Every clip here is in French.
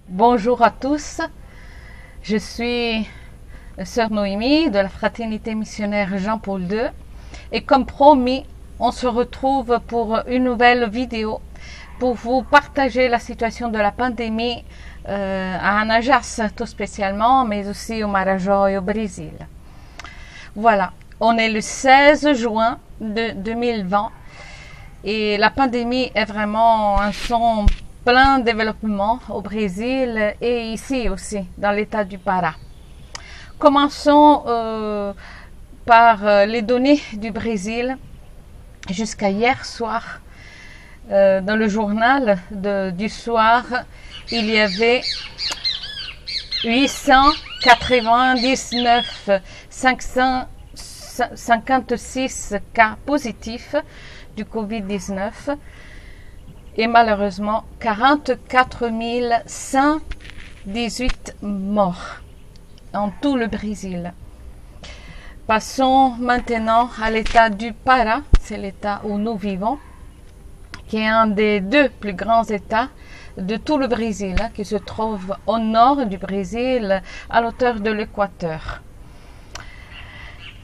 Bonjour à tous, je suis Sœur Noémie de la Fraternité missionnaire Jean-Paul II et comme promis, on se retrouve pour une nouvelle vidéo pour vous partager la situation de la pandémie à Anajas tout spécialement, mais aussi au Marajó et au Brésil. Voilà, on est le 16 juin de 2020 et la pandémie est vraiment un son plein développement au Brésil et ici aussi, dans l'état du Pará. Commençons par les données du Brésil. Jusqu'à hier soir, dans le journal du soir, il y avait 899 556 cas positifs du Covid-19 et malheureusement 44 118 morts en tout le Brésil. Passons maintenant à l'état du Pará, c'est l'état où nous vivons, qui est un des deux plus grands états de tout le Brésil, qui se trouve au nord du Brésil, à l'auteur de l'équateur.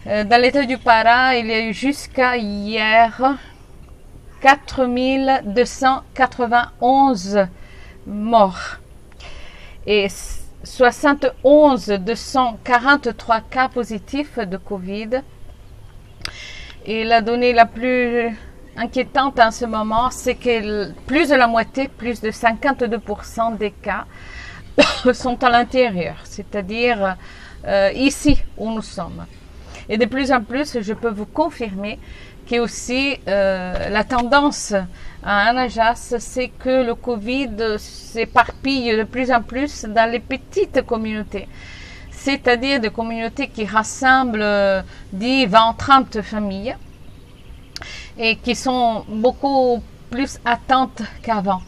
Dans l'état du Pará, il y a eu jusqu'à hier 4291 morts et 71 243 cas positifs de Covid. Et la donnée la plus inquiétante en ce moment, c'est que plus de la moitié, plus de 52% des cas sont à l'intérieur, c'est-à-dire ici où nous sommes. Et de plus en plus, je peux vous confirmer que aussi la tendance à Anajas, c'est que le Covid s'éparpille de plus en plus dans les petites communautés, c'est-à-dire des communautés qui rassemblent 10, 20, 30 familles et qui sont beaucoup plus attentes qu'avant.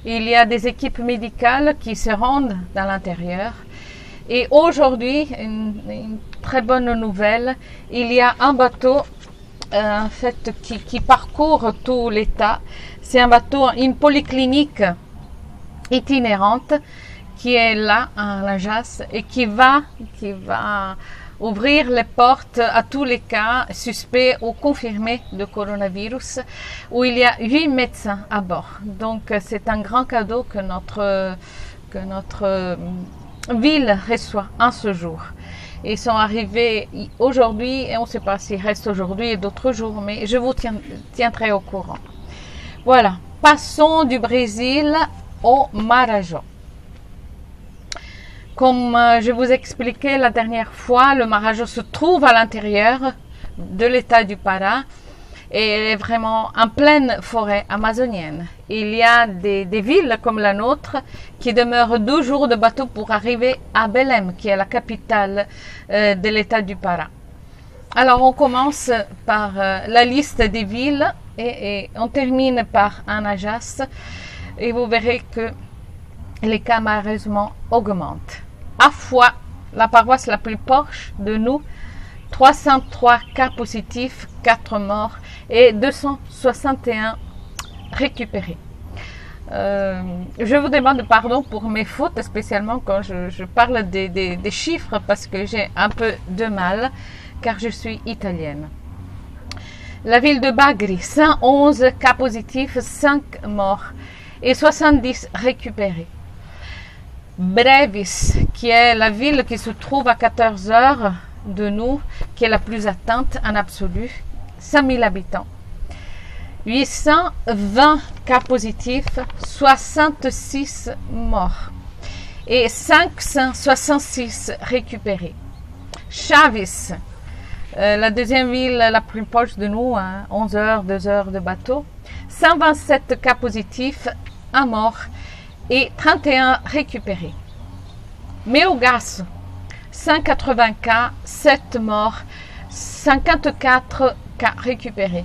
Il y a des équipes médicales qui se rendent dans l'intérieur. Et aujourd'hui, une très bonne nouvelle, il y a un bateau en fait, qui parcourt tout l'État. C'est un bateau, une polyclinique itinérante qui est là à Anajas et qui va ouvrir les portes à tous les cas suspects ou confirmés de coronavirus, où il y a 8 médecins à bord. Donc c'est un grand cadeau que notre ville reçoit en ce jour. Ils sont arrivés aujourd'hui et on ne sait pas s'ils restent aujourd'hui et d'autres jours, mais je vous tiendrai au courant. Voilà, passons du Brésil au Marajó. Comme je vous expliquais la dernière fois, le Marajó se trouve à l'intérieur de l'état du Pará et est vraiment en pleine forêt amazonienne. Il y a des villes comme la nôtre qui demeurent 2 jours de bateau pour arriver à Belém, qui est la capitale de l'état du Pará. Alors on commence par la liste des villes et on termine par Anajas et vous verrez que les cas malheureusement augmentent. À Foix, la paroisse la plus proche de nous, 303 cas positifs, 4 morts et 261 récupérés. Je vous demande pardon pour mes fautes, spécialement quand je parle des chiffres, parce que j'ai un peu de mal, car je suis italienne. La ville de Bagri, 111 cas positifs, 5 morts et 70 récupérés. Brevis, qui est la ville qui se trouve à 14 heures de nous, qui est la plus atteinte en absolu, 5000 habitants. 820 cas positifs, 66 morts et 566 récupérés. Chaves, la deuxième ville la plus proche de nous, 11 heures, 2 heures de bateau, 127 cas positifs, 1 mort et 31 récupérés. Meogaço, 180 cas, 7 morts, 54 cas récupérés.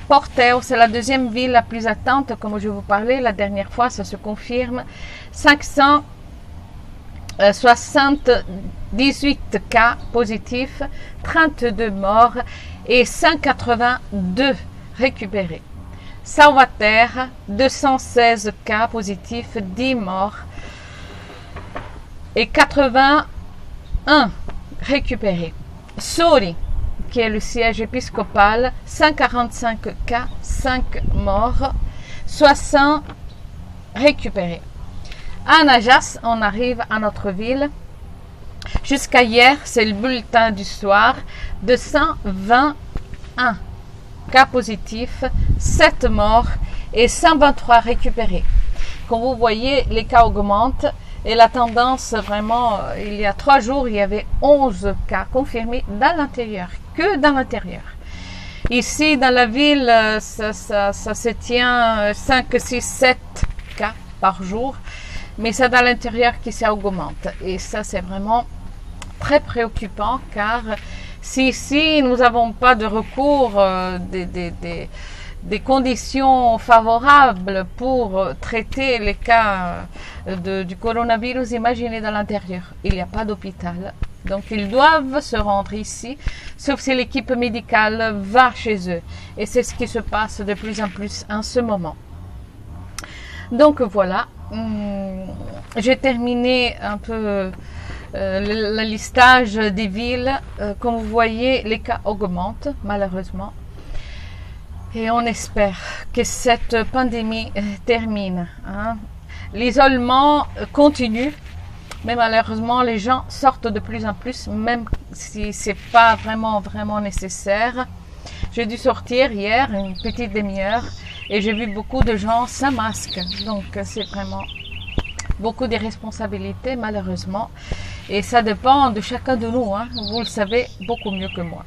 Porteo, c'est la deuxième ville la plus atteinte, comme je vous parlais la dernière fois, ça se confirme. 578 cas positifs, 32 morts et 182 récupérés. Salvaterra, 216 cas positifs, 10 morts et 81 récupérés. Sori, qui est le siège épiscopal, 145 cas, 5 morts, 60 récupérés. À Najas, on arrive à notre ville. Jusqu'à hier, c'est le bulletin du soir, 221 cas positifs, 7 morts et 123 récupérés. Comme vous voyez, les cas augmentent et la tendance vraiment, il y a 3 jours, il y avait 11 cas confirmés dans l'intérieur, que dans l'intérieur. Ici, dans la ville, ça se tient 5, 6, 7 cas par jour, mais c'est dans l'intérieur qui s'augmente. Et ça, c'est vraiment très préoccupant, car si ici, nous n'avons pas de recours, des conditions favorables pour traiter les cas du coronavirus, imaginez dans l'intérieur. Il n'y a pas d'hôpital. Donc, ils doivent se rendre ici, sauf si l'équipe médicale va chez eux. Et c'est ce qui se passe de plus en plus en ce moment. Donc, voilà. J'ai terminé un peu le listage des villes. Comme vous voyez, les cas augmentent, malheureusement. Et on espère que cette pandémie termine. Hein. L'isolement continue, mais malheureusement, les gens sortent de plus en plus, même si ce n'est pas vraiment nécessaire. J'ai dû sortir hier, une petite demi-heure, et j'ai vu beaucoup de gens sans masque. Donc, c'est vraiment beaucoup de responsabilités, malheureusement. Et ça dépend de chacun de nous. Hein. Vous le savez beaucoup mieux que moi.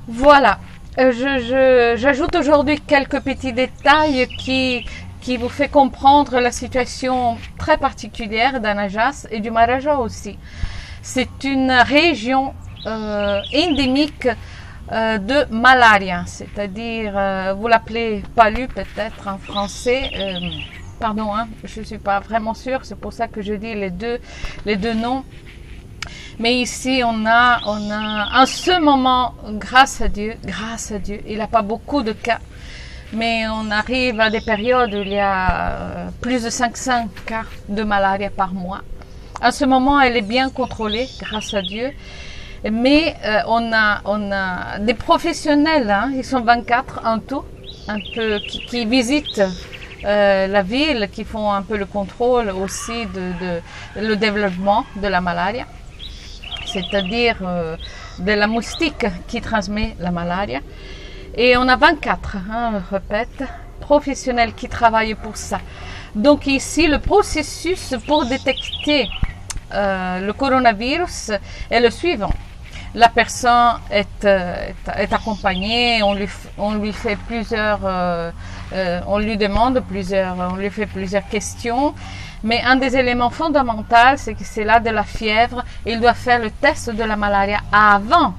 Voilà. J'ajoute aujourd'hui quelques petits détails qui vous fait comprendre la situation très particulière d'Anajas et du Marajo aussi. C'est une région endémique de malaria, c'est-à-dire, vous l'appelez palu peut-être en français, pardon, hein, je ne suis pas vraiment sûre, c'est pour ça que je dis les deux noms. Mais ici, on a en ce moment, grâce à Dieu, il n'y a pas beaucoup de cas. Mais on arrive à des périodes où il y a plus de 500 cas de malaria par mois. En ce moment, elle est bien contrôlée, grâce à Dieu. Mais on a des professionnels, hein, ils sont 24 en tout, qui visitent la ville, qui font un peu le contrôle aussi le développement de la malaria. C'est-à-dire de la moustique qui transmet la malaria. Et on a 24, hein, je répète, professionnels qui travaillent pour ça. Donc ici, le processus pour détecter le coronavirus est le suivant. La personne est accompagnée, on lui fait on lui demande on lui fait plusieurs questions. Mais un des éléments fondamentaux, c'est que c'est là de la fièvre. Il doit faire le test de la malaria avant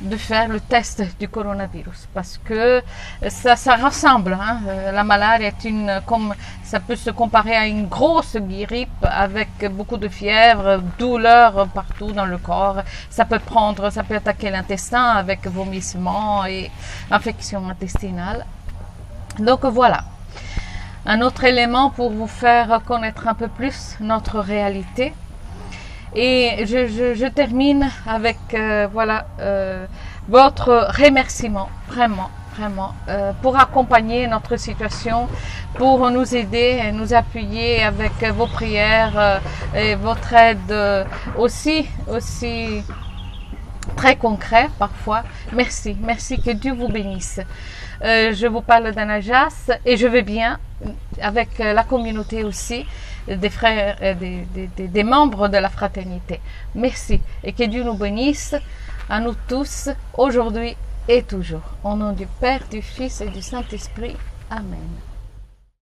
de faire le test du coronavirus. Parce que ça ressemble. Hein. La malaria ça peut se comparer à une grosse grippe avec beaucoup de fièvre, douleur partout dans le corps. Ça peut attaquer l'intestin avec vomissement et infection intestinale. Donc voilà. Un autre élément pour vous faire connaître un peu plus notre réalité. Et je termine avec votre remerciement, vraiment, pour accompagner notre situation, pour nous aider et nous appuyer avec vos prières et votre aide aussi très concret parfois. Merci, que Dieu vous bénisse. Je vous parle d'Anajas et je vais bien avec la communauté aussi, des frères, des membres de la fraternité. Merci et que Dieu nous bénisse à nous tous aujourd'hui et toujours. Au nom du Père, du Fils et du Saint-Esprit. Amen.